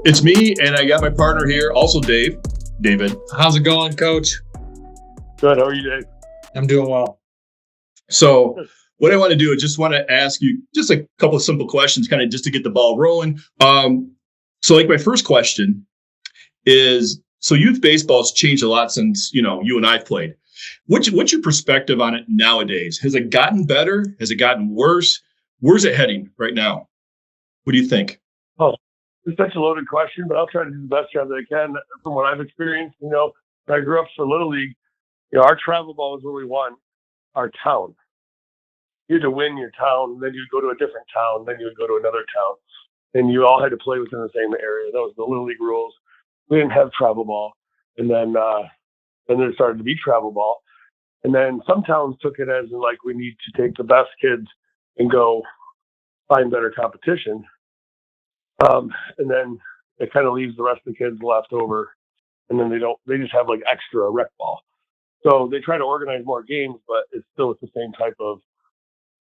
It's me, and I got my partner here, also Dave. David. How's it going, Coach? Good. How are you, Dave? I'm doing well. So what I want to do is just want to ask you just a couple of simple questions, kind of just to get the ball rolling. So like my first question is, so youth baseball has changed a lot since, you and I played. What's your perspective on it nowadays? Has it gotten better? Has it gotten worse? Where's it heading right now? What do you think? Oh, it's such a loaded question, but I'll try to do the best job that I can from what I've experienced. When I grew up for Little League, our travel ball was where we won our town. You had to win your town, then you'd go to a different town, then you would go to another town, and you all had to play within the same area. That was the Little League rules. We didn't have travel ball, and then there started to be travel ball, and then some towns took it as like we need to take the best kids and go find better competition, and then it kind of leaves the rest of the kids left over, and then they just have like extra rec ball. So they try to organize more games, but it's still with the same type of,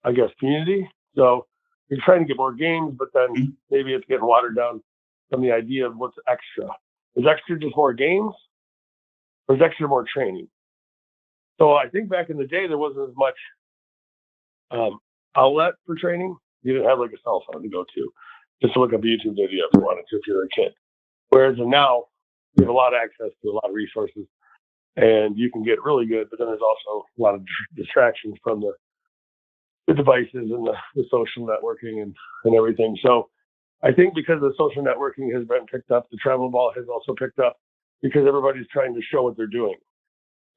I guess, community. So you're trying to get more games, but then maybe it's getting watered down from the idea of what's extra. Is extra just more games, or is extra more training? So I think back in the day, there wasn't as much outlet for training. You didn't have like a cell phone to go to, just to look up a YouTube video if you wanted to, if you're a kid. Whereas now, you have a lot of access to a lot of resources, and you can get really good, but then there's also a lot of distractions from the devices and the social networking and everything. So I think because the social networking has been picked up, the travel ball has also picked up because everybody's trying to show what they're doing.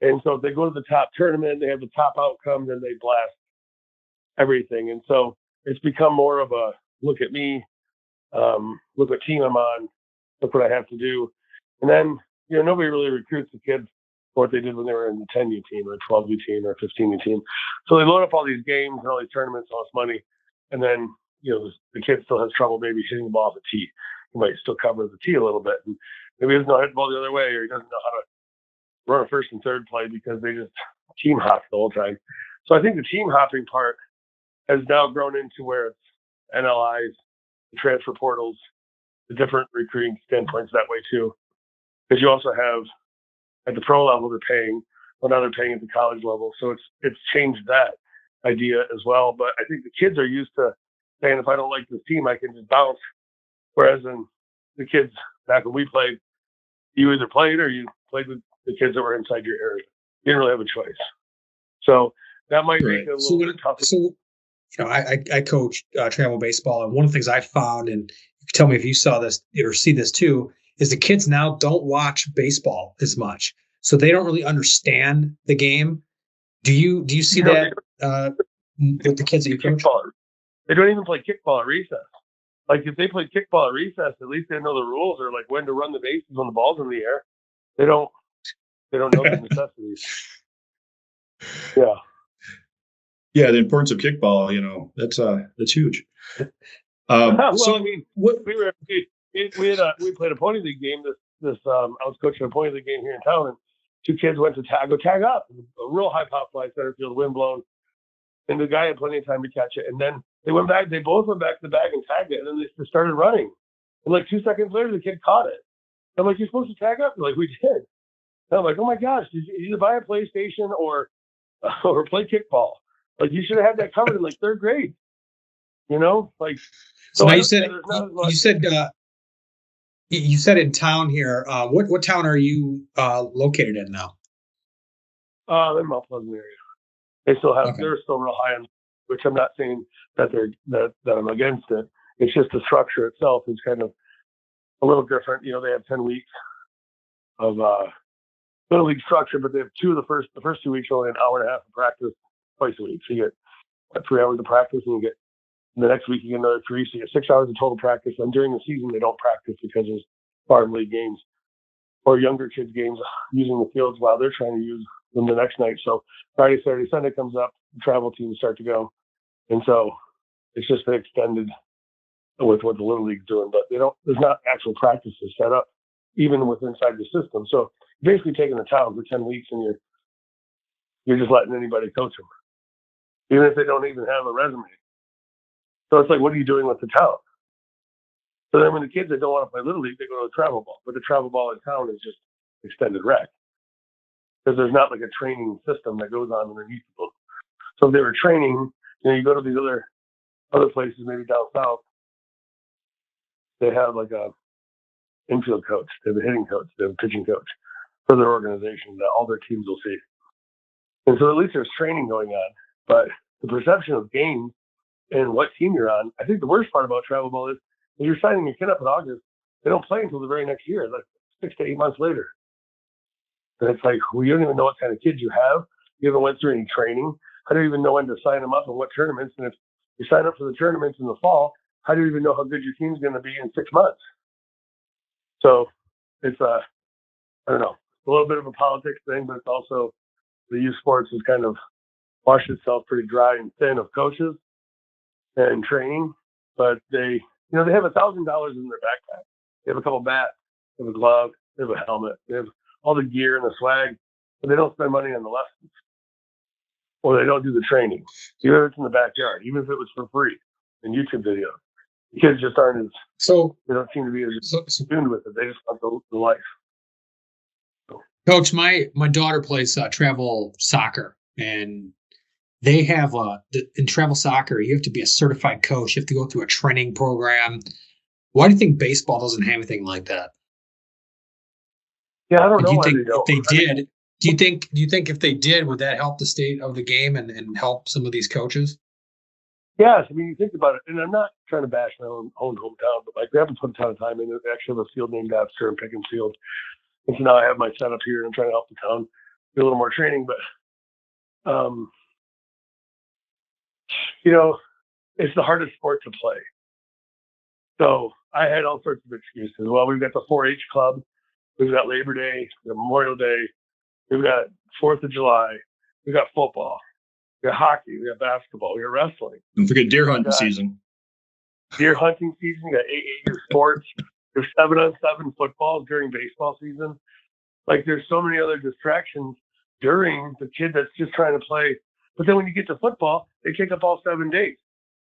And so if they go to the top tournament, they have the top outcomes, and they blast everything. And so it's become more of a look at me, look what team I'm on, look what I have to do. And then, nobody really recruits the kids for what they did when they were in the 10U team or 12U team or 15U team. So they load up all these games and all these tournaments, all this money. And then, the kid still has trouble maybe hitting the ball off the tee. He might still cover the tee a little bit. And maybe he doesn't know how to hit the ball the other way, or he doesn't know how to run a first and third play because they just team hop the whole time. So I think the team hopping part has now grown into where it's NLIs, the transfer portals, the different recruiting standpoints that way too. Because you also have at the pro level they're paying, well now they're paying at the college level. So it's changed that idea as well. But I think the kids are used to saying if I don't like this team, I can just bounce. Whereas in the kids back when we played, you either played or you played with the kids that were inside your area. You didn't really have a choice. So that might make it a little bit tougher. So, I coach travel baseball, and one of the things I found, and you can tell me if you saw this or see this too, is the kids now don't watch baseball as much, so they don't really understand the game. Do you see that with the kids that you coach? They don't even play kickball at recess. Like if they play kickball at recess, at least they know the rules, or like when to run the bases when the ball's in the air. They don't know the necessities. Yeah. Yeah, the importance of kickball, that's huge. So I mean, we played a pony league game. I was coaching a pony league game here in town, and two kids went to tag up. A real high pop fly center field, wind blown, and the guy had plenty of time to catch it. And then they both went back to the bag and tagged it, and then they started running. And like 2 seconds later, the kid caught it. I'm like, you're supposed to tag up? They're like, we did. And I'm like, oh my gosh, did you either buy a PlayStation or play kickball? Like you should have had that covered in like third grade. Like. So now you said in town here. What town are you located in now? They're in Mount Pleasant area. They still have. Okay. They're still real high on, which I'm not saying that that I'm against it. It's just the structure itself is kind of a little different. They have 10 weeks of Little League structure, but they have the first 2 weeks only an hour and a half of practice twice a week. So you get 3 hours of practice, and you get the next week you get another 3. So you get 6 hours of total practice. And during the season, they don't practice because there's farm league games or younger kids games using the fields while they're trying to use them the next night. So Friday, Saturday, Sunday comes up, the travel teams start to go. And so it's just extended with what the Little League's doing, but there's not actual practices set up even with inside the system. So you're basically taking the town for 10 weeks and you're just letting anybody coach them, even if they don't even have a resume. So it's like, what are you doing with the town? So then when the kids that don't want to play Little League, they go to the travel ball. But the travel ball in town is just extended rec. Because there's not like a training system that goes on underneath them. So if they were training, you go to these other places, maybe down south, they have like a infield coach, they have a hitting coach, they have a pitching coach for their organization that all their teams will see. And so at least there's training going on. But the perception of games and what team you're on, I think the worst part about travel ball is when you're signing your kid up in August, they don't play until the very next year, like 6 to 8 months later. And it's like, well, you don't even know what kind of kids you have. You haven't went through any training. How do you even know when to sign them up and what tournaments? And if you sign up for the tournaments in the fall, how do you even know how good your team's going to be in 6 months? So it's I don't know, a little bit of a politics thing, but it's also the youth sports has kind of washed itself pretty dry and thin of coaches and training. But they have $1,000 in their backpack. They have a couple bats, they have a glove, they have a helmet, they have all the gear and the swag, but they don't spend money on the lessons. Or they don't do the training. Even if it's in the backyard, even if it was for free in YouTube videos. The kids just aren't as, they don't seem to be as tuned with it. They just want the life. So. Coach, my daughter plays travel soccer, and they have in travel soccer, you have to be a certified coach. You have to go through a training program. Why do you think baseball doesn't have anything like that? Yeah, I don't know why they don't. If they did, do you think if they did, would that help the state of the game and help some of these coaches? Yes, I mean, you think about it, and I'm not trying to bash my own hometown, but like we haven't put a ton of time in it. They actually have a field named after in Pickens Field. And so now I have my setup here and I'm trying to help the town do a little more training. But, it's the hardest sport to play. So I had all sorts of excuses. Well, we've got the 4-H club. We've got Labor Day, we've got Memorial Day, we've got 4th of July, we've got football, we got hockey, we got basketball, we got wrestling. Don't forget deer hunting season. Deer hunting season, you got AAU sports. There's 7-on-7 football during baseball season. Like there's so many other distractions during the kid that's just trying to play. But then when you get to football, they take up all 7 days.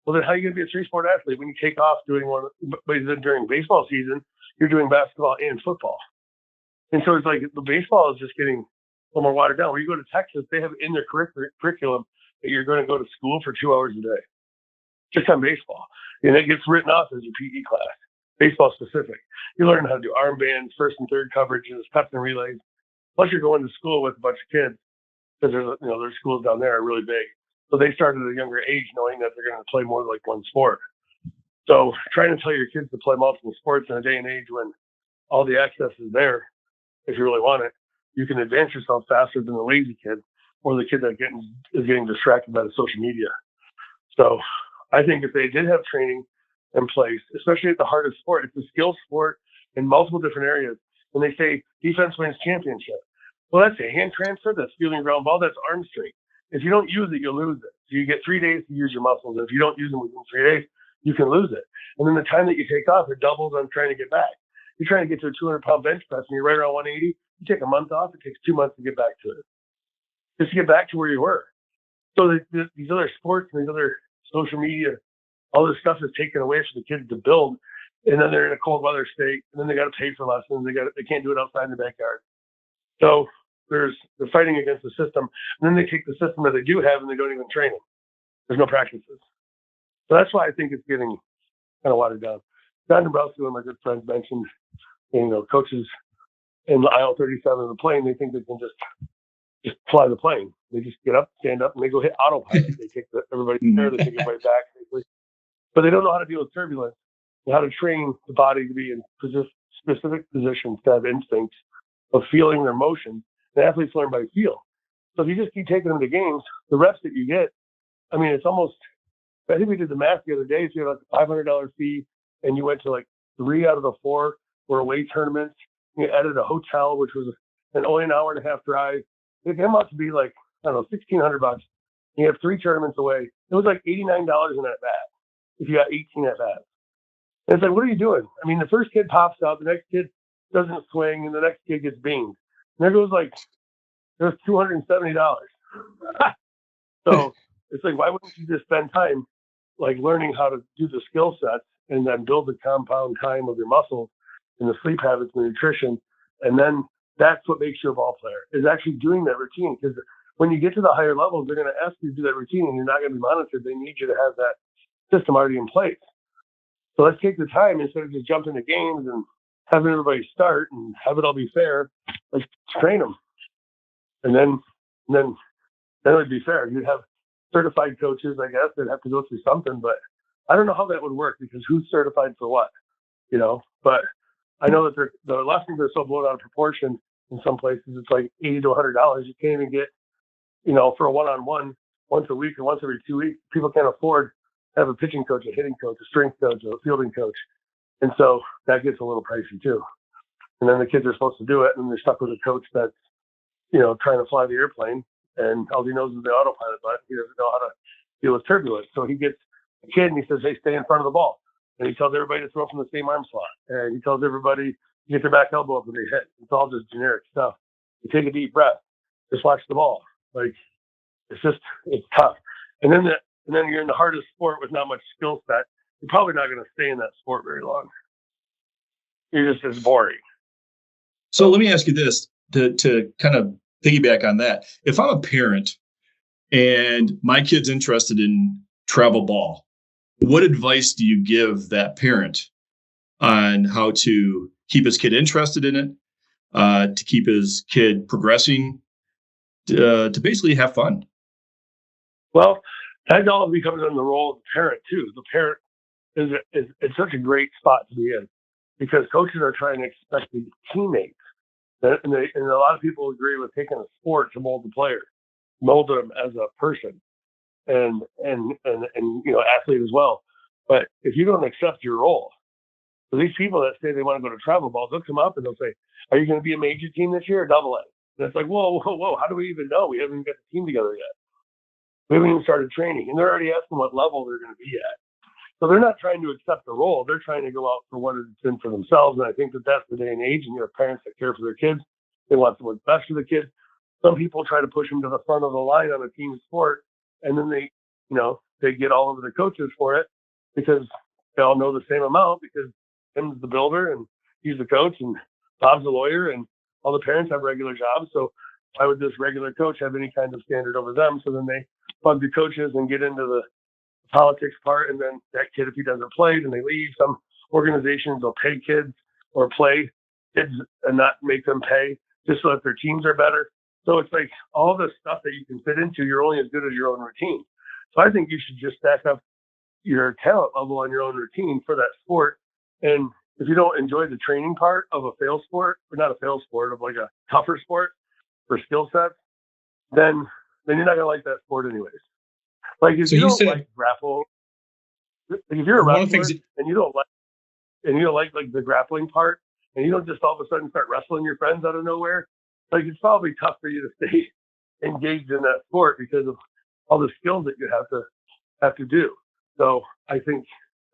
Well, then how are you going to be a 3-sport athlete when you take off doing one? But then during baseball season, you're doing basketball and football. And so it's like the baseball is just getting a little more watered down. When you go to Texas, they have in their curriculum that you're going to go to school for 2 hours a day, just on baseball. And it gets written off as your PE class, baseball specific. You learn how to do armbands, first and third coverages, steps and relays. Plus you're going to school with a bunch of kids because their schools down there are really big. So they start at a younger age knowing that they're going to play more than like one sport. So trying to tell your kids to play multiple sports in a day and age when all the access is there, if you really want it, you can advance yourself faster than the lazy kid or the kid that is getting distracted by the social media. So I think if they did have training in place, especially at the hardest sport, it's a skill sport in multiple different areas. When they say defense wins championship, well, that's a hand transfer, that's fielding ground ball, that's arm strength. If you don't use it, you'll lose it. So you get 3 days to use your muscles. And if you don't use them within 3 days, you can lose it. And then the time that you take off, it doubles on trying to get back. You're trying to get to a 200-pound bench press and you're right around 180. You take a month off, it takes 2 months to get back to it. Just to get back to where you were. So these other sports and these other social media, all this stuff is taken away from the kids to build. And then they're in a cold weather state. And then they got to pay for lessons. They can't do it outside in the backyard. So they're fighting against the system. And then they take the system that they do have and they don't even train them. There's no practices. So that's why I think it's getting kind of watered down. John Dombrowski, one of my good friends, mentioned, coaches in the aisle 37 of the plane, they think they can just fly the plane. They just get up, stand up, and they go hit autopilot. They take everybody there, they take everybody back, safely. But they don't know how to deal with turbulence and how to train the body to be in specific positions to have instincts of feeling their motion. The athletes learn by feel. So if you just keep taking them to games, the reps that you get, I mean, it's almost, I think we did the math the other day. So you had like a $500 fee and you went to like 3 out of the 4 were away tournaments. You added a hotel, which was only an hour and a half drive. It came out to be like, I don't know, $1,600. You have 3 tournaments away. It was like $89 in that bat if you got 18 at bats. And it's like, what are you doing? I mean, the first kid pops out, the next kid doesn't swing, and the next kid gets beamed. And there goes there's $270. So it's like, why wouldn't you just spend time like learning how to do the skill sets and then build the compound time of your muscles and the sleep habits and the nutrition. And then that's what makes you a ball player, is actually doing that routine. Because when you get to the higher levels, they're going to ask you to do that routine and you're not going to be monitored. They need you to have that system already in place. So let's take the time instead of just jumping to games and having everybody start and have it all be fair. Let's train them. And then it would be fair. You'd have certified coaches, I guess, that have to go through something, but I don't know how that would work because who's certified for what, but I know that the lessons are so blown out of proportion in some places. It's like $80 to $100. You can't even get, for a one-on-one once a week or once every 2 weeks. People can't afford to have a pitching coach, a hitting coach, a strength coach, a fielding coach. And so that gets a little pricey too. And then the kids are supposed to do it and they're stuck with a coach that's, trying to fly the airplane and all he knows is the autopilot button. He doesn't know how to deal with turbulence. So he gets a kid and he says, hey, stay in front of the ball. And he tells everybody to throw from the same arm slot. And he tells everybody to get their back elbow up when they hit. It's all just generic stuff. You take a deep breath. Just watch the ball. Like, it's tough. And then you're in the hardest sport with not much skill set. You're probably not going to stay in that sport very long. You're just as boring. So let me ask you this to kind of piggyback on that. If I'm a parent and my kid's interested in travel ball, what advice do you give that parent on how to keep his kid interested in it, to keep his kid progressing, to basically have fun? Well, that all becomes in the role of the parent too. The parent is such a great spot to be in because coaches are trying to expect the teammates. And a lot of people agree with taking a sport to mold the player, mold them as a person, and athlete as well. But if you don't accept your role, so these people that say they want to go to travel ball, they'll come up and they'll say, "Are you going to be a major team this year or double A?" And it's like, whoa! How do we even know? We haven't even got the team together yet. We haven't even started training, and they're already asking what level they're going to be at. So they're not trying to accept the role. They're trying to go out for what it's in for themselves. And I think that that's the day and age. And you have parents that care for their kids. They want what's best for the kids. Some people try to push them to the front of the line on a team sport. And then they get all over the coaches for it because they all know the same amount because Tim's the builder and he's the coach and Bob's the lawyer and all the parents have regular jobs. So why would this regular coach have any kind of standard over them? So then they bug the coaches and get into the politics part, and then that kid, if he doesn't play, then they leave. Some organizations will pay kids or play kids and not make them pay just so that their teams are better. So it's like all the stuff that you can fit into, you're only as good as your own routine. So I think you should just stack up your talent level on your own routine for that sport. And if you don't enjoy the training part of a fail sport, or not a fail sport, of like a tougher sport for skill sets, then you're not gonna like that sport anyways. Like if you don't like grapple, if you're a wrestler and you don't like the grappling part, and you don't just all of a sudden start wrestling your friends out of nowhere, like it's probably tough for you to stay engaged in that sport because of all the skills that you have to do. So I think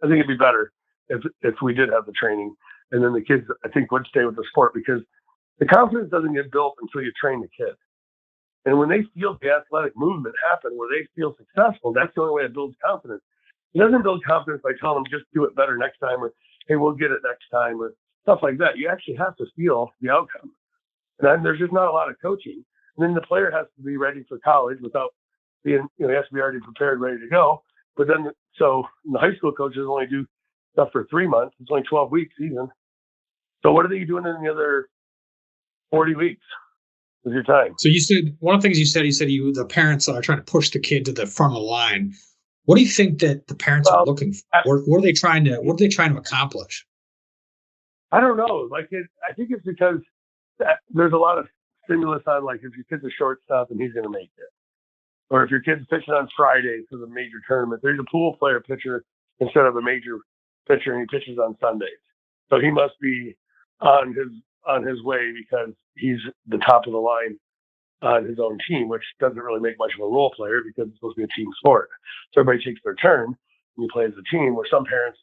it'd be better if we did have the training, and then the kids I think would stay with the sport because the confidence doesn't get built until you train the kid. And when they feel the athletic movement happen, where they feel successful, that's the only way it builds confidence. It doesn't build confidence by telling them just do it better next time, or hey, we'll get it next time, or stuff like that. You actually have to feel the outcome. And then there's just not a lot of coaching. And then the player has to be ready for college without being, he has to be already prepared, ready to go. But then, so the high school coaches only do stuff for 3 months. It's only 12 weeks season. So what are they doing in the other 40 weeks? With your time. So you said one of the things the parents are trying to push the kid to the front of the line. What do you think that the parents are looking for? What are they trying to accomplish? I don't know. I think it's because there's a lot of stimulus on, like if your kid's a shortstop and he's going to make it, or if your kid's pitching on Friday for the major tournament, there's a pool player pitcher instead of a major pitcher, and he pitches on Sundays. So he must be on his way because he's the top of the line on his own team, which doesn't really make much of a role player because it's supposed to be a team sport. So everybody takes their turn and you play as a team, where some parents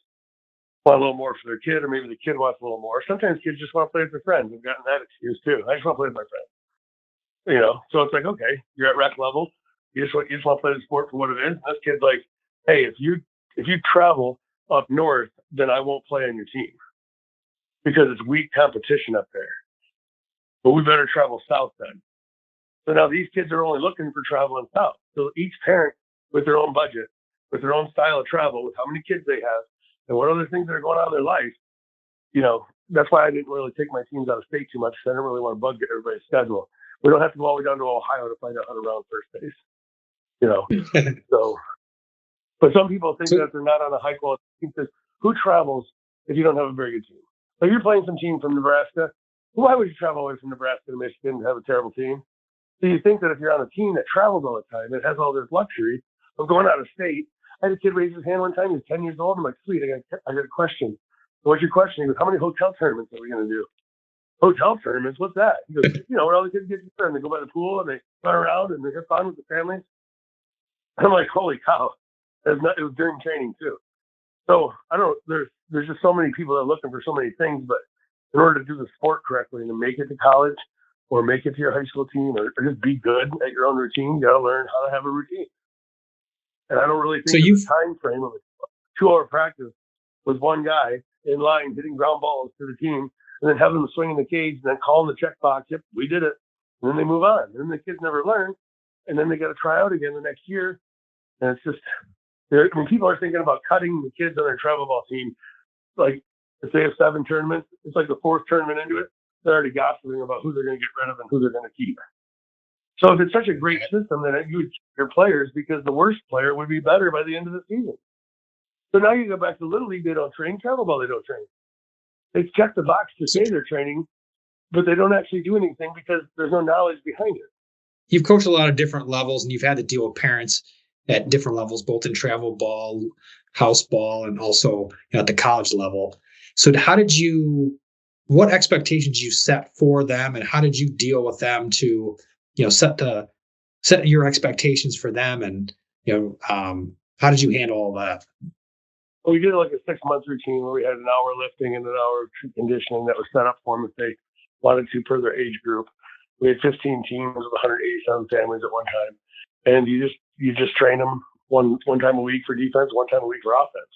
want a little more for their kid, or maybe the kid wants a little more. Sometimes kids just want to play with their friends. I've gotten that excuse too. I just want to play with my friends. So it's like, okay, you're at rec level. You just want to play the sport for what it is. And this kid's like, hey, if you travel up north then I won't play on your team because it's weak competition up there. But we better travel south then. So now these kids are only looking for traveling south. So each parent with their own budget, with their own style of travel, with how many kids they have, and what other things that are going on in their life, that's why I didn't really take my teams out of state too much. I didn't really want to bug everybody's schedule. We don't have to go all the way down to Ohio to find out how to round first base, So, but some people think that they're not on a high quality team because who travels if you don't have a very good team? So you're playing some team from Nebraska. Why would you travel away from Nebraska to Michigan to have a terrible team? So you think that if you're on a team that travels all the time, it has all this luxury of going out of state. I had a kid raise his hand one time. He was 10 years old. I'm like, sweet, I got a question. What's your question? He goes, how many hotel tournaments are we going to do? Hotel tournaments? What's that? He goes, where all the kids get together and they go by the pool and they run around and they have fun with the families. I'm like, holy cow. It was during training too. So there's just so many people that are looking for so many things, but in order to do the sport correctly and to make it to college or make it to your high school team or just be good at your own routine, you got to learn how to have a routine. And I don't really think the time frame of a 2-hour practice was one guy in line hitting ground balls to the team and then having them swing in the cage and then calling the checkbox, yep, we did it. And then they move on. And then the kids never learn. And then they got to try out again the next year. And it's just, when people are thinking about cutting the kids on their travel ball team, like if they have 7 tournaments, it's like the 4th tournament into it, they're already gossiping about who they're going to get rid of and who they're going to keep. So if it's such a great system, then you would keep your players because the worst player would be better by the end of the season. So now you go back to Little League, they don't train. Travel ball, they don't train. They check the box to say they're training, but they don't actually do anything because there's no knowledge behind it. You've coached a lot of different levels, and you've had to deal with parents at different levels, both in travel ball, house ball, and also at the college level. So what expectations you set for them, and how did you deal with them to, set your expectations for them, and how did you handle all that? Well, we did like a 6-month routine where we had an hour lifting and an hour of conditioning that was set up for them if they wanted to per their age group. We had 15 teams with 187 families at one time, and you just train them one time a week for defense, one time a week for offense.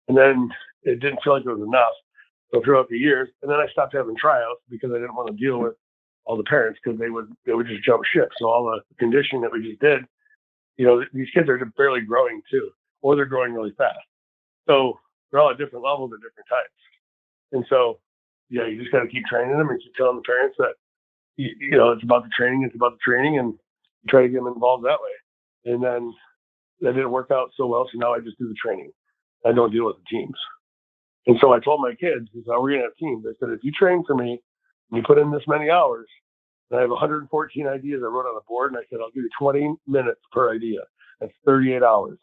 And then it didn't feel like it was enough. So throughout the years, and then I stopped having tryouts because I didn't want to deal with all the parents because they would just jump ship. So all the conditioning that we just did, these kids are just barely growing too, or they're growing really fast. So they're all at different levels at different times. And so, you just got to keep training them and keep telling the parents that, it's about the training, and try to get them involved that way. And then that didn't work out so well. So now I just do the training. I don't deal with the teams. And so I told my kids, we're going to have teams. I said, if you train for me and you put in this many hours, and I have 114 ideas I wrote on a board, and I said, I'll give you 20 minutes per idea. That's 38 hours.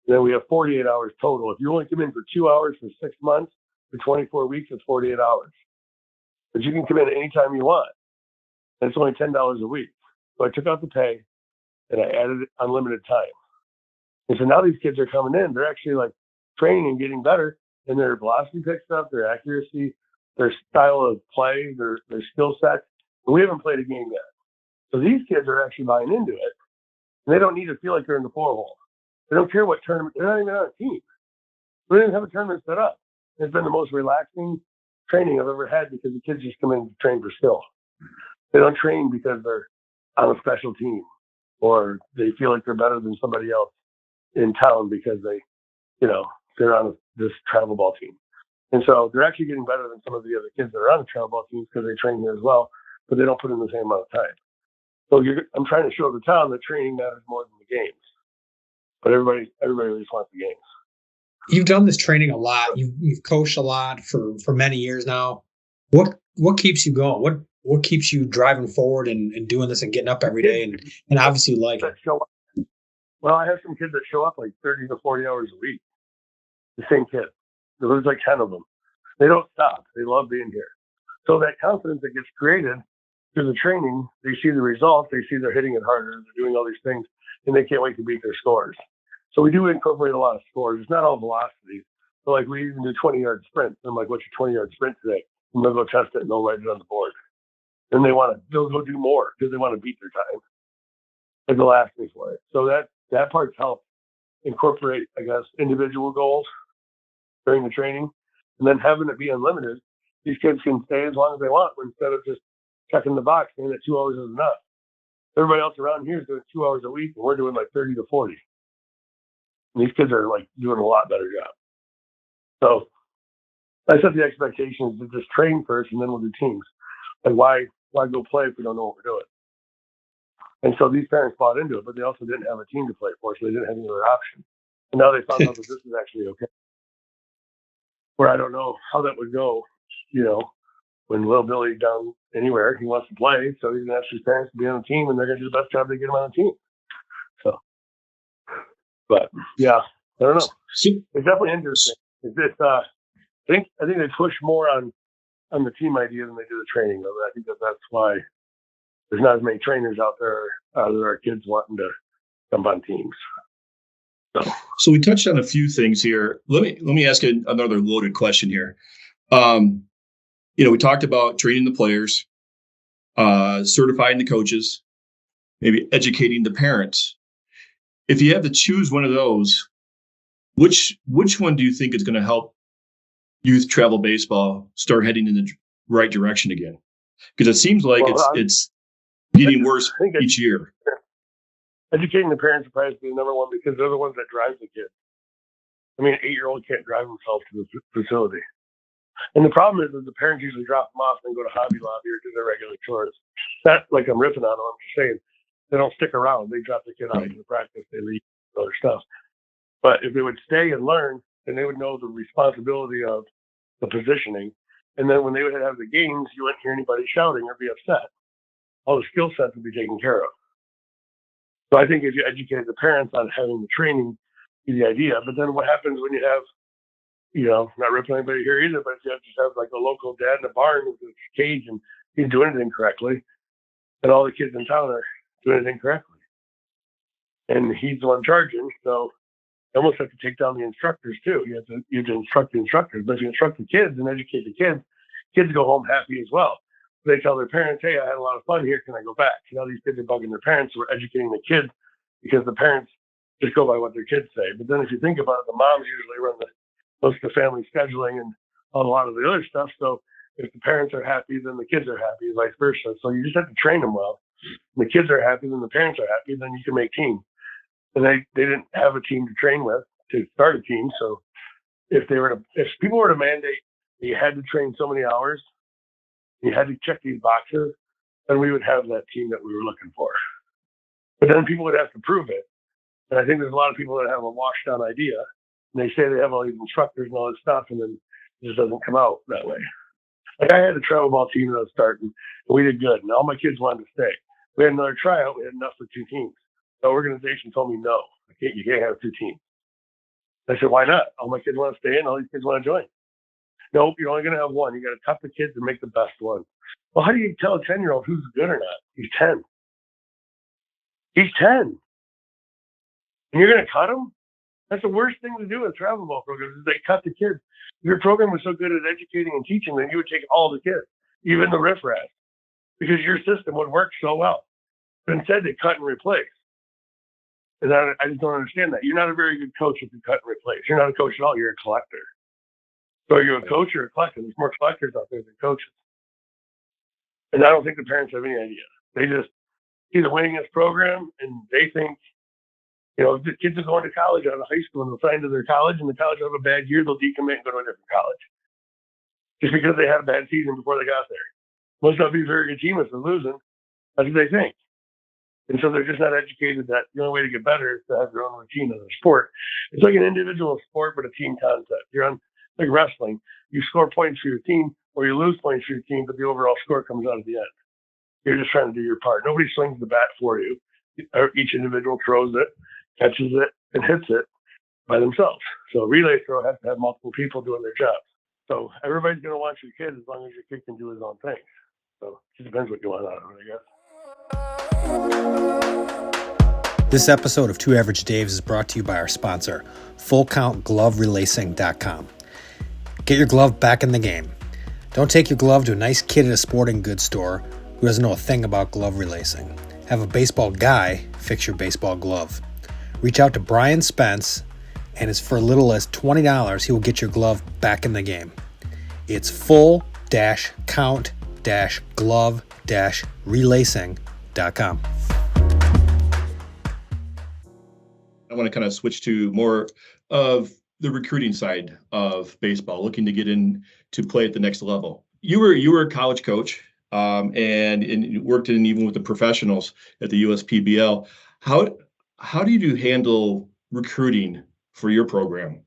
And then we have 48 hours total. If you only come in for 2 hours for 6 months, for 24 weeks, it's 48 hours. But you can come in anytime you want. And it's only $10 a week. So I took out the pay and I added unlimited time. And so now these kids are coming in. They're actually like training and getting better. And their velocity picks up, their accuracy, their style of play, their skill set. And we haven't played a game yet. So these kids are actually buying into it. And they don't need to feel like they're in the 4-hole. They don't care what tournament. They're not even on a team. We didn't have a tournament set up. It's been the most relaxing training I've ever had because the kids just come in to train for skill. They don't train because they're on a special team or they feel like they're better than somebody else in town because they're on this travel ball team. And so they're actually getting better than some of the other kids that are on the travel ball teams because they train here as well, but they don't put in the same amount of time. So I'm trying to show the town that training matters more than the games. But everybody just wants the games. You've done this training a lot. You've coached a lot for many years now. What keeps you going? What keeps you driving forward and doing this and getting up every day and obviously like it? Well, I have some kids that show up like 30 to 40 hours a week. The same kids. There's like 10 of them. They don't stop. They love being here. So that confidence that gets created through the training, they see the results. They see they're hitting it harder. They're doing all these things, and they can't wait to beat their scores. So we do incorporate a lot of scores. It's not all velocity. So like we even do 20-yard sprints. I'm like, what's your 20-yard sprint today? And they'll go test it and they'll write it on the board. And they'll go do more because they want to beat their time. And they'll ask me for it. So that part's helped incorporate, I guess, individual goals during the training, and then having it be unlimited, these kids can stay as long as they want instead of just checking the box saying that 2 hours is enough. Everybody else around here is doing 2 hours a week, and we're doing like 30 to 40. And these kids are like doing a lot better job. So I set the expectations to just train first, and then we'll do teams. Like why go play if we don't know what we're doing? And so these parents bought into it, but they also didn't have a team to play for, so they didn't have any other option. And now they found out that this is actually okay. Where I don't know how that would go, when little Billy down anywhere, he wants to play, so he's going to ask his parents to be on the team, and they're going to do the best job to get him on the team. So, but yeah, I don't know. It's definitely interesting. I think they push more on the team idea than they do the training. Though I think that's why there's not as many trainers out there that are kids wanting to jump on teams. So we touched on a few things here. Let me ask you another loaded question here. We talked about training the players, certifying the coaches, maybe educating the parents. If you have to choose one of those, which one do you think is going to help youth travel baseball start heading in the right direction again? Because it seems like it's getting worse each year. Educating the parents would probably be the number one because they're the ones that drive the kids. I mean, an 8-year-old can't drive himself to the facility. And the problem is that the parents usually drop them off and go to Hobby Lobby or do their regular chores. Not like I'm ripping on them. I'm just saying they don't stick around. They drop the kid off to the practice. They leave other stuff. But if they would stay and learn, then they would know the responsibility of the positioning. And then when they would have the games, you wouldn't hear anybody shouting or be upset. All the skill sets would be taken care of. So I think if you educate the parents on having the training, the idea. But then what happens when you have, not ripping anybody here either, but if you just have like a local dad in a barn with his cage and he's doing it incorrectly, and all the kids in town are doing it incorrectly. And he's the one charging, so you almost have to take down the instructors too. You have to instruct the instructors. But if you instruct the kids and educate the kids go home happy as well. They tell their parents, hey, I had a lot of fun here. Can I go back? These kids are bugging their parents. So we're educating the kids because the parents just go by what their kids say. But then if you think about it, the moms usually run most of the family scheduling and a lot of the other stuff. So if the parents are happy, then the kids are happy, vice versa. So you just have to train them well. When the kids are happy, then the parents are happy, then you can make teams. And they didn't have a team to train with to start a team. So if people were to mandate that you had to train so many hours, you had to check these boxes, then we would have that team that we were looking for. But then people would have to prove it. And I think there's a lot of people that have a washed down idea, and they say they have all these instructors and all this stuff, and then it just doesn't come out that way. Like I had a travel ball team that I was starting, and we did good, and all my kids wanted to stay. We had another tryout. We had enough for 2 teams. The organization told me, no, you can't have 2 teams. I said, why not? All my kids want to stay in. All these kids want to join. Nope, you're only going to have 1. You got to cut the kids and make the best one. Well, how do you tell a 10-year-old who's good or not? He's 10. He's 10. And you're going to cut him? That's the worst thing to do with travel ball programs is they cut the kids. If your program was so good at educating and teaching, then you would take all the kids, even the riffraff, because your system would work so well. But instead, they cut and replace. And I just don't understand that. You're not a very good coach if you cut and replace. You're not a coach at all. You're a collector. So you're a coach or a collector. There's more collectors out there than coaches. And I don't think the parents have any idea. They just see the winning this program and they think, the kids are going to college out of high school and they'll sign to their college and the college will have a bad year, they'll decommit and go to a different college. Just because they had a bad season before they got there. Must not be a very good team if they're losing. That's what they think. And so they're just not educated that the only way to get better is to have your own routine in the sport. It's like an individual sport, but a team concept. You're on like wrestling. You score points for your team or you lose points for your team, but the overall score comes out at the end. You're just trying to do your part. Nobody swings the bat for you. Each individual throws it, catches it, and hits it by themselves. So a relay throw has to have multiple people doing their jobs. So everybody's going to want your kid as long as your kid can do his own thing. So it depends what you want out of it, I guess. This episode of Two Average Daves is brought to you by our sponsor, FullCountGloveRelacing.com. Get your glove back in the game. Don't take your glove to a nice kid at a sporting goods store who doesn't know a thing about glove relacing. Have a baseball guy fix your baseball glove. Reach out to Brian Spence and it's for as little as $20, he will get your glove back in the game. It's full-count-glove-relacing.com. I want to kind of switch to more of the recruiting side of baseball, looking to get in to play at the next level. You were a college coach, and worked in even with the professionals at the USPBL. How do you handle recruiting for your program?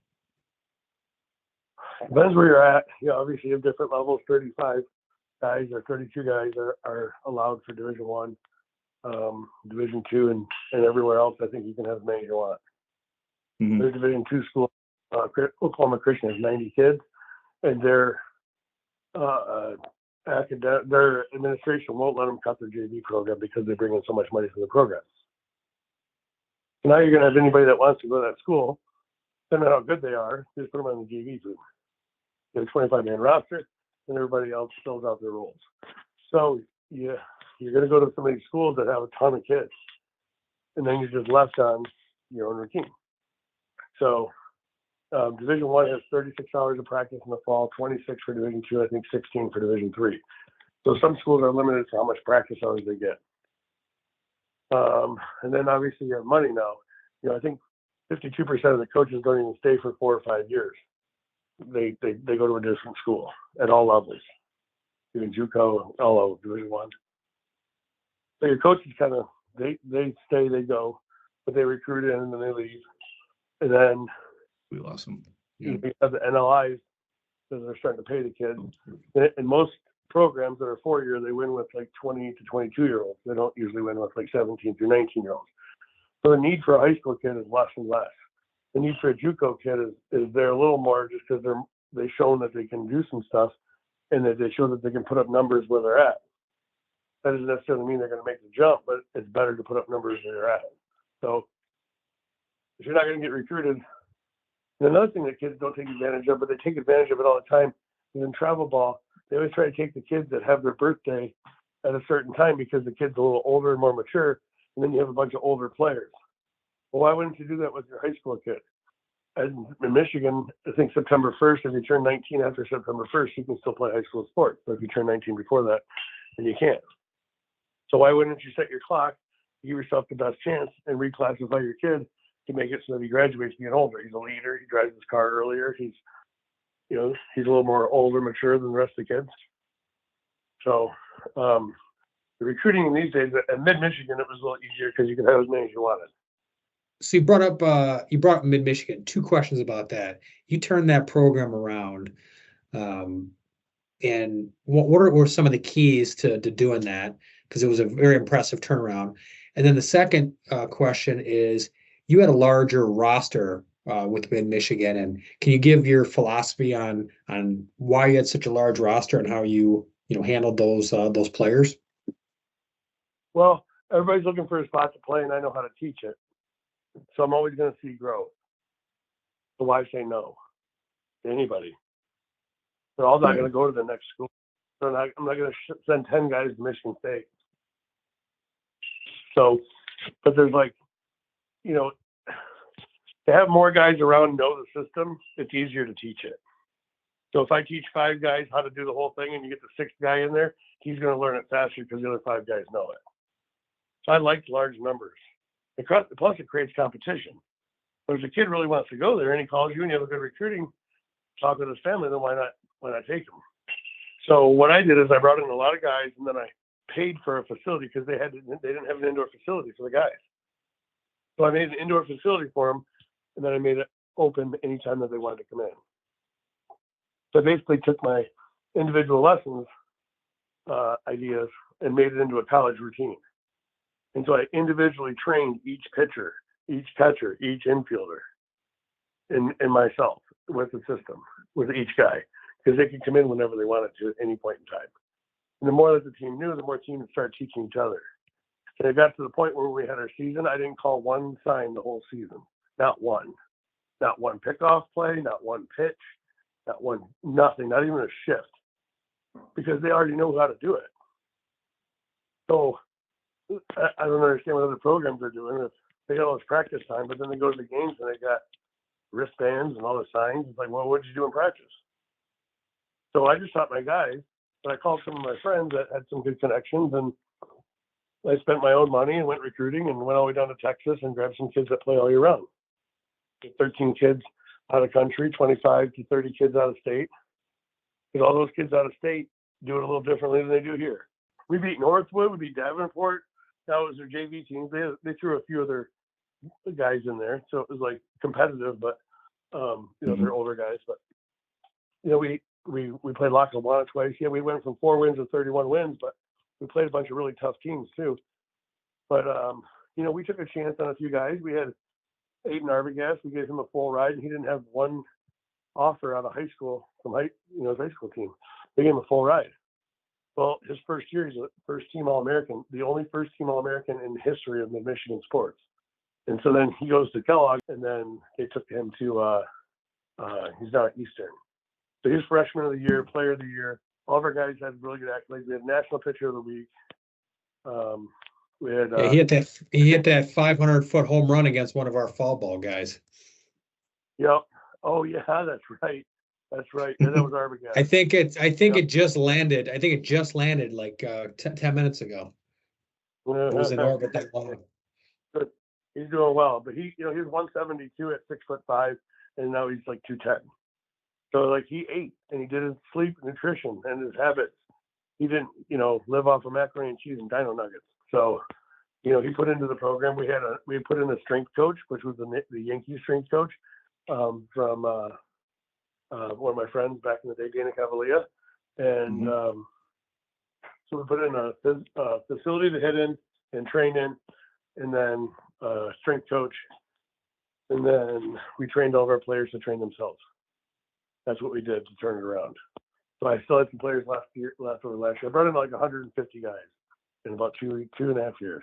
Depends where you're at. Obviously, you have different levels. 35 guys or 32 guys are allowed for Division One, Division Two, and everywhere else. I think you can have as many as you want. Mm-hmm. There's Division Two school. Oklahoma Christian has 90 kids, and their administration won't let them cut their JV program because they bring in so much money from the program. So now you're going to have anybody that wants to go to that school, depending on how good they are, just put them on the JV team. Get a 25-man roster, and everybody else fills out their roles. So you're going to go to some of these schools that have a ton of kids, and then you're just left on your own routine. So Division One has 36 hours of practice in the fall, 26 for Division Two, I think 16 for Division Three. So some schools are limited to how much practice hours they get. And then obviously you have money now. I think 52% of the coaches don't even stay for 4 or 5 years. They go to a different school at all levels, even JUCO, all of Division One. So your coaches kind of they stay, they go, but they recruit in and then they leave, and then We lost them. you have the NLIs because they're starting to pay the kids. And most programs that are 4-year, they win with like 20 to 22-year-olds. They don't usually win with like 17 through 19-year-olds. So the need for a high school kid is less and less. The need for a JUCO kid is there a little more just because they've shown that they can do some stuff and that they show that they can put up numbers where they're at. That doesn't necessarily mean they're going to make the jump, but it's better to put up numbers where they're at. So if you're not going to get recruited, and another thing that kids don't take advantage of, but they take advantage of it all the time, is in travel ball, they always try to take the kids that have their birthday at a certain time because the kid's a little older and more mature, and then you have a bunch of older players. Well, why wouldn't you do that with your high school kid? And in Michigan, I think September 1st, if you turn 19 after September 1st, you can still play high school sports. But if you turn 19 before that, then you can't. So why wouldn't you set your clock, give yourself the best chance, and reclassify your kid to make it so that he graduates being older? He's a leader. He drives his car earlier. He's a little more older, mature than the rest of the kids. So the recruiting in these days, at Mid-Michigan, it was a little easier because you could have as many as you wanted. So you brought up Mid-Michigan. 2 questions about that. You turned that program around, and what were some of the keys to doing that? Because it was a very impressive turnaround. And then the second question is, you had a larger roster with Mid-Michigan, and can you give your philosophy on why you had such a large roster and how you handled those players? Well, everybody's looking for a spot to play, and I know how to teach it. So I'm always going to see growth. So why say no to anybody? They're all not going to go to the next school. I'm not going to send 10 guys to Michigan State. So, but there's to have more guys around know the system, it's easier to teach it. So if I teach 5 guys how to do the whole thing and you get the 6th guy in there, he's going to learn it faster because the other 5 guys know it. So I like large numbers. Plus, it creates competition. But if a kid really wants to go there and he calls you and you have a good recruiting talk with his family, then why not take him? So what I did is I brought in a lot of guys, and then I paid for a facility because they didn't have an indoor facility for the guys. So I made an indoor facility for them, and then I made it open anytime that they wanted to come in. So I basically took my individual lessons ideas and made it into a college routine. And so I individually trained each pitcher, each catcher, each infielder, and myself with the system, with each guy, because they could come in whenever they wanted to at any point in time. And the more that the team knew, the more teams would start teaching each other. And it got to the point where we had our season, I didn't call one sign the whole season. Not one. Not one pickoff play, not one pitch, nothing, not even a shift, because they already know how to do it. So I don't understand what other programs are doing. They got all this practice time, but then they go to the games and they got wristbands and all the signs. It's like, well, what did you do in practice? So I just taught my guys, and I called some of my friends that had some good connections, and I spent my own money and went recruiting and went all the way down to Texas and grabbed some kids that play all year round. 13 kids out of country, 25 to 30 kids out of state. Because all those kids out of state do it a little differently than they do here. We beat Northwood, we beat Davenport. That was their JV teams. They threw a few of their guys in there, so it was like competitive, but they're older guys. But we played Lackawanna twice. Yeah, we went from 4 wins to 31 wins, but we played a bunch of really tough teams too. But we took a chance on a few guys. We had Aiden Arbogast. We gave him a full ride, and he didn't have one offer out of high school from his high school team. They gave him a full ride. Well, his first year, he's a first-team All-American, the only first-team All-American in the history of Mid-Michigan sports. And so then he goes to Kellogg, and then they took him to he's now at Eastern. So he's freshman of the year, player of the year. All of our guys had really good accolades. We had national pitcher of the week. We had he hit that 500-foot home run against one of our fall ball guys. Yep. Oh yeah, that's right. That's right. Yeah, that was Arbogast. I think it just landed. I think it just landed like 10 minutes ago. It was in orbit that long. He's doing well, but he was 172 at 6'5", and now he's like 210. So like he ate and he did his sleep, nutrition, and his habits. He didn't, live off of macaroni and cheese and dino nuggets. So, he put into the program. We put in a strength coach, which was the Yankee strength coach from one of my friends back in the day, Dana Cavalier. And so we put in a facility to hit in and train in, and then a strength coach. And then we trained all of our players to train themselves. That's what we did to turn it around. So I still had some players last year. I brought in like 150 guys in about two and a half years.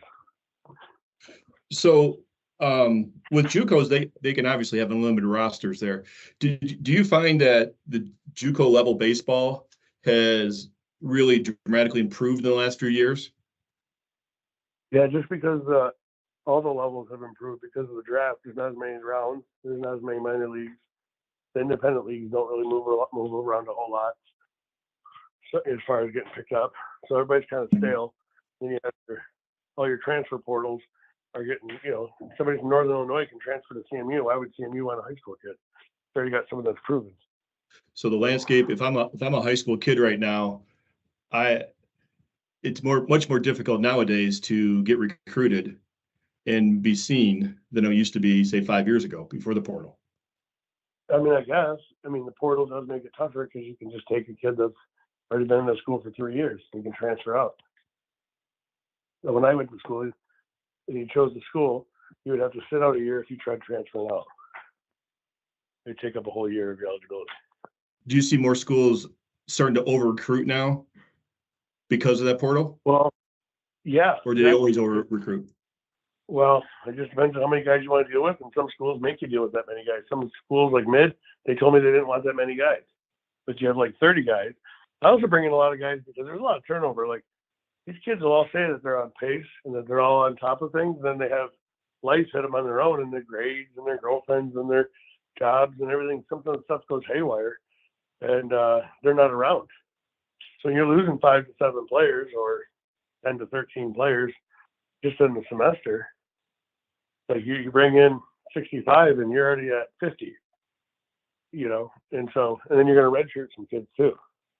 So with JUCOs, they can obviously have unlimited rosters there. Do you find that the JUCO level baseball has really dramatically improved in the last few years? Yeah, just because all the levels have improved because of the draft. There's not as many rounds. There's not as many minor leagues. The independent leagues don't really move around a whole lot as far as getting picked up. So everybody's kind of stale. Then you have all your transfer portals are getting, somebody from Northern Illinois can transfer to CMU. Why would CMU want a high school kid? They already got someone that's proven. So the landscape, if I'm a high school kid right now, it's much more difficult nowadays to get recruited and be seen than it used to be, say, 5 years ago before the portal. I mean, I guess. The portal does make it tougher because you can just take a kid that's already been in the school for 3 years and can transfer out. So when I went to school and you chose the school, you would have to sit out a year if you tried transferring out. It'd take up a whole year of your eligibility. Do you see more schools starting to over-recruit now because of that portal? Well, yeah. Or do they always over-recruit? Well, it just depends on how many guys you want to deal with, and some schools make you deal with that many guys. Some schools like Mid, they told me they didn't want that many guys, but you have like 30 guys. I also bring in a lot of guys because there's a lot of turnover. Like these kids will all say that they're on pace and that they're all on top of things, and then they have life hit them on their own, and their grades and their girlfriends and their jobs and everything. Sometimes stuff goes haywire, and they're not around. So you're losing 5 to 7 players or 10 to 13 players just in the semester. Like you bring in 65 and you're already at 50, and then you're going to redshirt some kids too.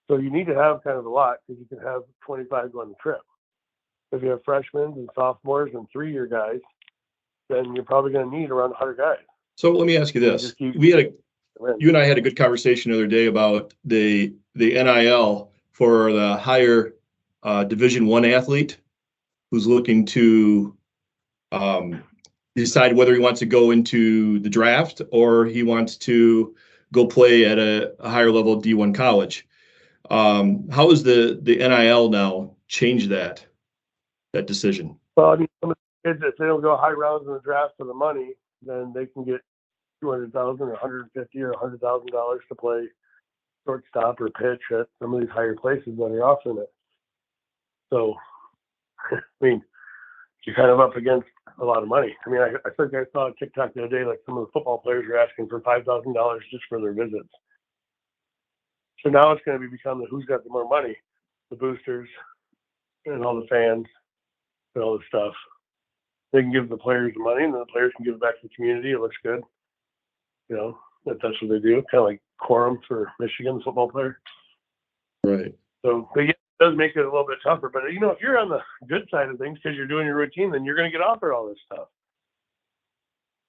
So you need to have kind of a lot because you can have 25 go on the trip. If you have freshmen and sophomores and 3-year guys, then you're probably going to need around 100 guys. So let me ask you this. You and I had a good conversation the other day about the NIL for the higher Division I athlete who's looking to decide whether he wants to go into the draft or he wants to go play at a higher level D1 college. How has the NIL now changed that decision? Well, some of the kids, if they don't go high rounds in the draft for the money, then they can get $200,000 or $150,000 or $100,000 to play shortstop or pitch at some of these higher places that are offering it. So, you're kind of up against a lot of money. I mean, I think I saw a TikTok the other day, like some of the football players are asking for $5,000 just for their visits. So now it's going to become the who's got the more money, the boosters and all the fans and all this stuff. They can give the players the money, and then the players can give it back to the community. It looks good. You know, that's what they do, kind of like quorum for Michigan football player. Right. So, but yeah, it does make it a little bit tougher. But, you know, if you're on the good side of things because you're doing your routine, then you're going to get offered all this stuff.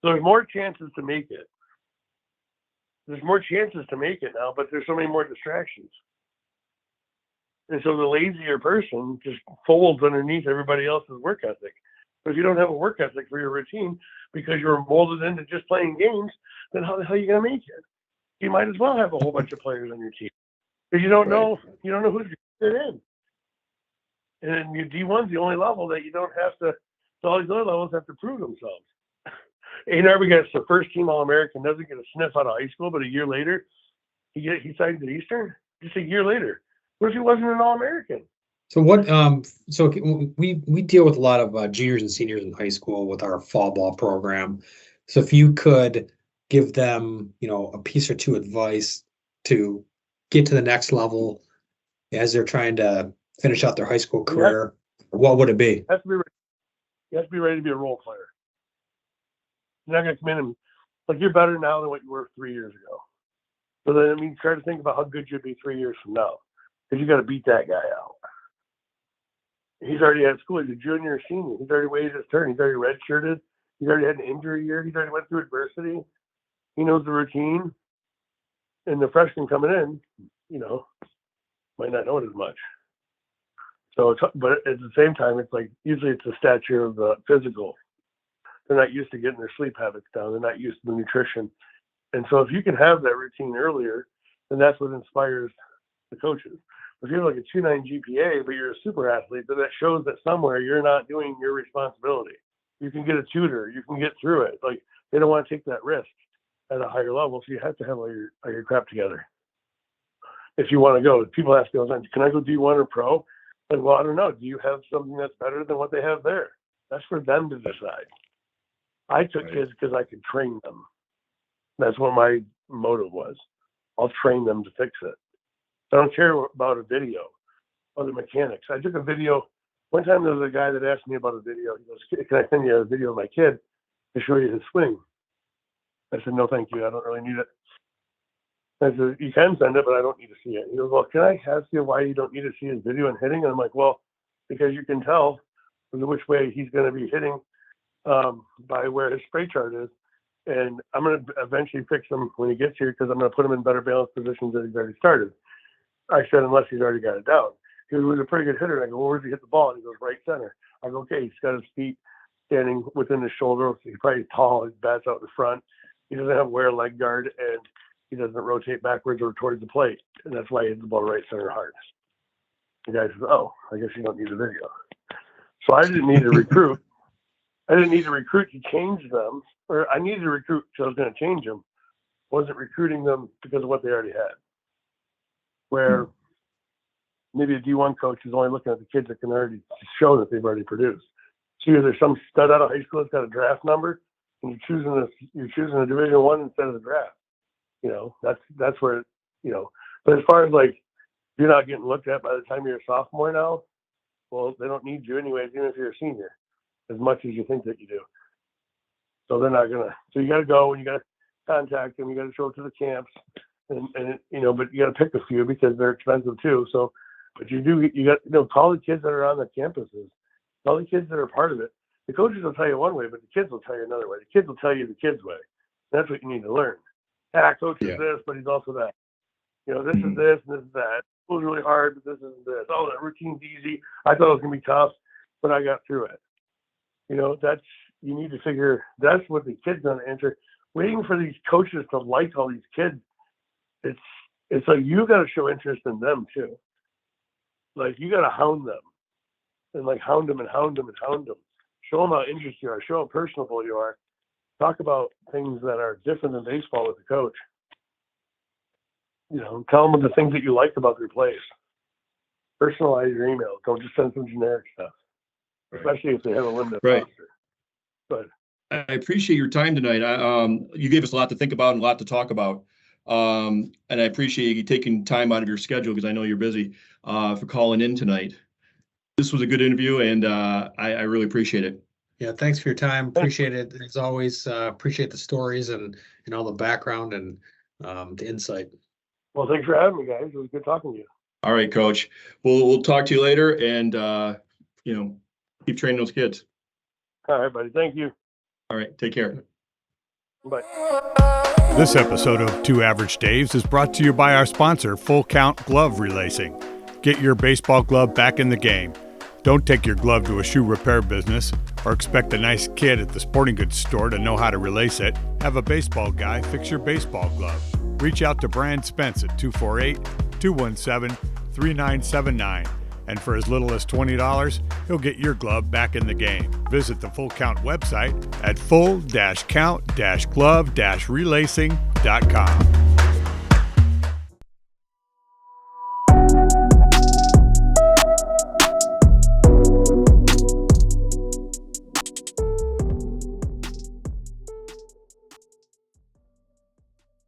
So there's more chances to make it. There's more chances to make it now, but there's so many more distractions. And so the lazier person just folds underneath everybody else's work ethic. But if you don't have a work ethic for your routine because you're molded into just playing games, then how the hell are you going to make it? You might as well have a whole bunch of players on your team because you don't know who's going to fit in. And your D1's the only level that you don't have to. So all these other levels have to prove themselves. A&R gets the first team All-American, doesn't get a sniff out of high school, but a year later, he signed to Eastern. Just a year later, what if he wasn't an All-American? So what? So we deal with a lot of juniors and seniors in high school with our fall ball program. So if you could give them, you know, a piece or two advice to get to the next level as they're trying to finish out their high school career, what would it be? You have to be ready to be a role player. You're not going to come in and like you're better now than what you were 3 years ago. So then, I mean, try to think about how good you'd be 3 years from now, because you got to beat that guy out. He's already at school. He's a junior or senior. He's already waited his turn. He's already redshirted. He's already had an injury year. He's already went through adversity. He knows the routine. And the freshman coming in, you know, might not know it as much. So, but at the same time, it's like usually it's the stature of the physical. They're not used to getting their sleep habits down. They're not used to the nutrition. And so if you can have that routine earlier, then that's what inspires the coaches. If you have like a 2.9 GPA, but you're a super athlete, then that shows that somewhere you're not doing your responsibility. You can get a tutor. You can get through it. Like they don't want to take that risk at a higher level. So you have to have all your crap together. If you want to go, people ask me all the time, can I go D1 or pro? Like, well, I don't know. Do you have something that's better than what they have there? That's for them to decide. I took kids because I could train them. That's what my motive was. I'll train them to fix it. I don't care about a video or the mechanics. I took a video. One time there was a guy that asked me about a video. He goes, can I send you a video of my kid to show you his swing? I said, no, thank you. I don't really need it. I said, you can send it, but I don't need to see it. He goes, well, can I ask you why you don't need to see his video and hitting? And I'm like, well, because you can tell which way he's going to be hitting by where his spray chart is. And I'm going to eventually fix him when he gets here because I'm going to put him in better balance positions than he's already started. I said, unless he's already got it down. He was a pretty good hitter. And I go, well, where's he hit the ball? And he goes, right center. I go, okay, he's got his feet standing within his shoulder. He's probably tall. His bat's out in front. He doesn't have wear leg guard, and he doesn't rotate backwards or towards the plate. And that's why he hits the ball right center hard. The guy says, oh, I guess you don't need a video. So I didn't need to recruit. I didn't need to recruit to change them. Or I needed to recruit because I was going to change them. I wasn't recruiting them because of what they already had. Where maybe a D1 coach is only looking at the kids that can already show that they've already produced. So there's some stud out of high school that's got a draft number, and you're choosing a Division I instead of the draft. You know, that's where, you know. But as far as like you're not getting looked at by the time you're a sophomore now, well, they don't need you anyways, even if you're a senior, as much as you think that you do. So they're not gonna. So you got to go and you got to contact them. You got to show up to the camps, and you know, but you got to pick a few because they're expensive too. So, but you got, you know, call the kids that are on the campuses, call the kids that are part of it. The coaches will tell you one way, but the kids will tell you another way. The kids will tell you the kids' way. That's what you need to learn. Coach is this, but he's also that. You know, this is this and this is that. School's really hard, but this isn't this. Oh, that routine's easy. I thought it was gonna be tough, but I got through it. You know, you need to figure, that's what the kids gonna answer. Waiting for these coaches to like all these kids, it's like you got to show interest in them too. Like you got to hound them, and like hound them and hound them and hound them. Show them how interested you are. Show how personable you are. Talk about things that are different than baseball with the coach. You know, tell them the things that you like about their plays. Personalize your email. Don't just send some generic stuff, especially if they have a limited roster. Good. I appreciate your time tonight. You gave us a lot to think about and a lot to talk about. And I appreciate you taking time out of your schedule, because I know you're busy, for calling in tonight. This was a good interview, and I really appreciate it. Yeah, thanks for your time. Appreciate it. As always, appreciate the stories and all the background and the insight. Well, thanks for having me, guys. It was good talking to you. All right, Coach. We'll talk to you later, and keep training those kids. All right, buddy. Thank you. All right, take care. Bye. This episode of Two Average Daves is brought to you by our sponsor, Full Count Glove Relacing. Get your baseball glove back in the game. Don't take your glove to a shoe repair business or expect a nice kid at the sporting goods store to know how to relace it. Have a baseball guy fix your baseball glove. Reach out to Brian Spence at 248-217-3979. And for as little as $20, he'll get your glove back in the game. Visit the Full Count website at full-count-glove-relacing.com.